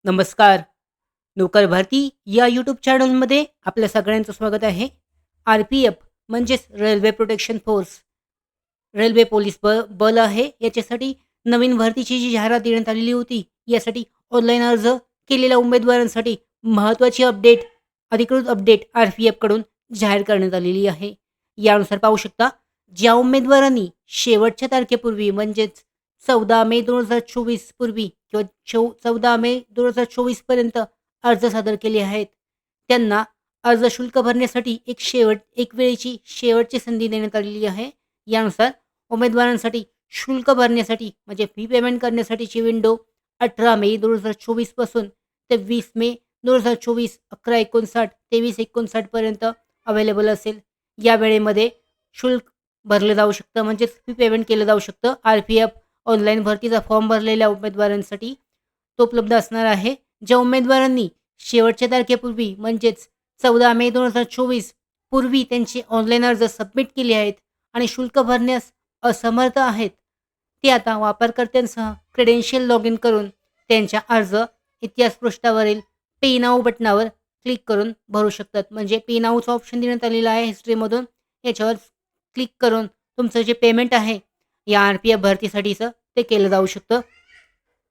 नमस्कार. नोकर भारती या यूट्यूब चॅनलमध्ये आपल्या सगळ्यांचं स्वागत आहे. आर-पी-एफ म्हणजेच railway protection force, railway police बल आहे. याच्यासाठी नवीन भरतीची जी जाहिरात देण्यात आलेली होती, यासाठी ऑनलाईन अर्ज केलेल्या उमेदवारांसाठी महत्त्वाची अपडेट, अधिकृत अपडेट आर-पी-एफकडून जाहीर करण्यात आलेली आहे. यानुसार पाहू शकता, ज्या उमेदवारांनी शेवटच्या तारखेपूर्वी म्हणजेच 14 मे 2024 पूर्वी किंवा 14 मे 2024 पर्यंत अर्ज सादर केले आहेत, त्यांना अर्ज शुल्क भरण्यासाठी एक वेळेची शेवटची संधी देण्यात आलेली आहे. यानुसार उमेदवारांसाठी शुल्क भरण्यासाठी म्हणजे फी पेमेंट करण्यासाठीची विंडो 18 मे 2024 पासून ते 20 मे 2024 11:59 23:59 पर्यंत अवेलेबल असेल. या वेळेमध्ये शुल्क भरलं जाऊ शकतं म्हणजेच फी पेमेंट केलं जाऊ शकतं. आर-पी-एफ ऑनलाईन भरतीचा फॉर्म भरलेल्या उमेदवारांसाठी तो उपलब्ध असणार आहे. ज्या उमेदवारांनी शेवटच्या तारखेपूर्वी म्हणजेच 14 मे 2024 पूर्वी त्यांचे ऑनलाईन अर्ज सबमिट केले आहेत आणि शुल्क भरण्यास असमर्थ आहेत, ते आता वापरकर्त्यांसह क्रेडेन्शियल लॉग इन करून त्यांच्या अर्ज इतिहास पृष्ठावरील पे नाऊ बटनावर क्लिक करून भरू शकतात. म्हणजे पे नाऊचं ऑप्शन देण्यात आलेलं आहे हिस्ट्रीमधून. याच्यावर क्लिक करून तुमचं जे पेमेंट आहे या आर-पी-एफ भरतीसाठीचं ते केलं जाऊ शकतं.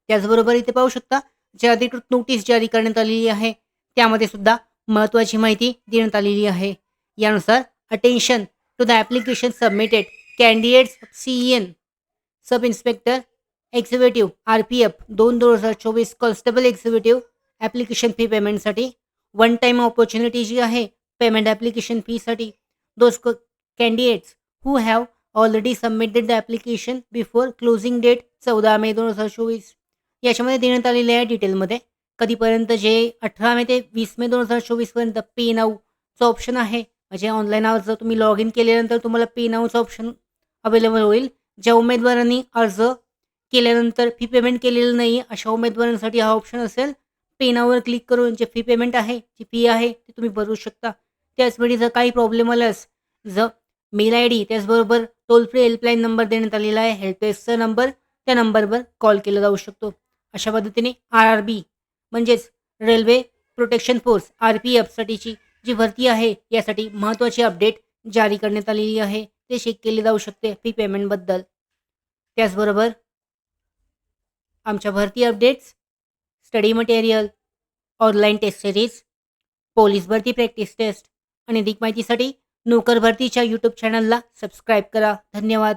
त्याचबरोबर इथे पाहू शकता, जे अधिकृत नोटीस जारी करण्यात आलेली आहे, त्यामध्ये सुद्धा महत्त्वाची माहिती देण्यात आलेली आहे. यानुसार attention to the application submitted candidates C N sub inspector executive RPF 2/2024 constable executive application fee पेमेंटसाठी वन टाईम ऑपॉर्च्युनिटी जी आहे पेमेंट ॲप्लिकेशन फीसाठी those candidates who have already submitted the application before closing date 14 May 2024. याच्यामध्ये देण्यात आलेले आहे डिटेलमध्ये कधीपर्यंत जे 18 मे ते 20 मे 2024 पर्यंत पे नाऊचं ऑप्शन आहे. म्हणजे ऑनलाईन अर्ज तुम्ही लॉग इन केल्यानंतर तुम्हाला पे नाऊचं ऑप्शन अवेलेबल होईल. ज्या उमेदवारांनी अर्ज केल्यानंतर फी पेमेंट केलेलं नाही अशा उमेदवारांसाठी हा ऑप्शन असेल. पे नाऊवर क्लिक करून जे फी पेमेंट आहे, जी फी आहे ती तुम्ही भरू शकता. त्याचवेळी जर काही प्रॉब्लेम आल्यास जर मेल आय डी त्याचबरोबर टोल फ्री हेल्पलाईन नंबर देण्यात आलेला आहे, हेल्पडेस्कचा नंबर, त्या नंबरवर कॉल केला जाऊ शकतो. अशा पद्धतीने आर-आर-बी म्हणजेच रेल्वे प्रोटेक्शन फोर्स आर-पी-एफसाठीची जी भरती आहे यासाठी महत्त्वाची अपडेट जारी करण्यात आलेली आहे. ते चेक केले जाऊ शकते फी पेमेंटबद्दल. त्याचबरोबर आमच्या भरती updates, study material, online test series, police भरती प्रॅक्टिस टेस्ट आणि अधिक माहितीसाठी नोकर भरतीच्या यूट्यूब चॅनलला सबस्क्राईब करा. धन्यवाद.